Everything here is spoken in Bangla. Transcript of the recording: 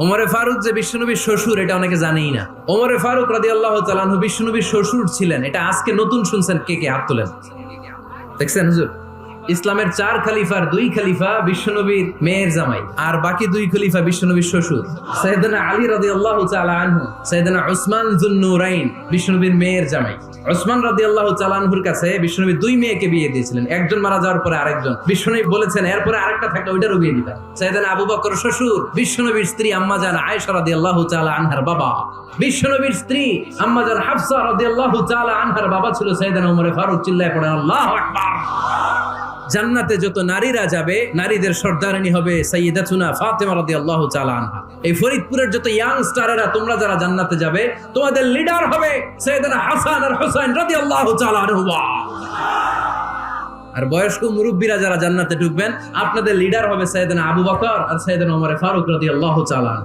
ওমরে ফারুক যে বিশ্বনবীর শ্বশুর এটা অনেকে জানেই না। ওমরে ফারুক রাদিয়াল্লাহু তাআলা আনহু বিশ্বনবীর শ্বশুর ছিলেন, এটা আজকে নতুন শুনছেন। কে কে হাত তোলেন? দেখছেন হুজুর, ইসলামের 4 খলিফার 2 খলিফা বিশ্বনবীর মেয়ের জামাই, আর বাকি 2 খলিফা বিশ্বনবীর শ্বশুর। সাইয়েদনা আলী রাদিয়াল্লাহু তাআলা আনহু, সাইয়েদনা উসমান যুন-নূরাইন বিশ্বনবীর মেয়ের জামাই। উসমান রাদিয়াল্লাহু তাআলা আনহুর কাছে বিশ্বনবী 2 মেয়েকে বিয়ে দিয়েছিলেন, একজন মারা যাওয়ার পরে আরেকজন। বিশ্বনবী বলেছেন এরপরে আরেকটা থাকলে ওইটারও বিয়ে দিবেন। সাইয়েদনা আবু বকর শ্বশুর, বিশ্বনবীর স্ত্রী আম্মা জান আয়েশা রাদিয়াল্লাহু তাআলা আনহার বাবা। বিশ্বনবীর স্ত্রী আম্মা জান হাফসা রাদিয়াল্লাহু তাআলা আনহার বাবা ছিল সাইয়েদনা ওমর ফারুক। চিল্লায়ে পড়েন আল্লাহু আকবার। জান্নাতে যত নারীরা যাবে, নারীদের সর্দারিনী হবে সাইয়্যিদাতুনা ফাতেমা রাদিয়াল্লাহু তাআলা আনহা। এই ফরিদপুরের যত ইয়াং স্টারেরা তোমরা যারা জান্নাতে যাবে, তোমাদের লিডার হবে সাইয়েদনা হাসান আর হুসাইন রাদিয়াল্লাহু তাআলা আনহুমা। আর বয়স্ক মুরব্বীরা যারা জান্নাতে ঢুকবেন, আপনাদের লিডার হবে সাইয়েদনা আবু বকর আর সাইয়েদনা ওমর ফারুক রাদিয়াল্লাহু তাআলা।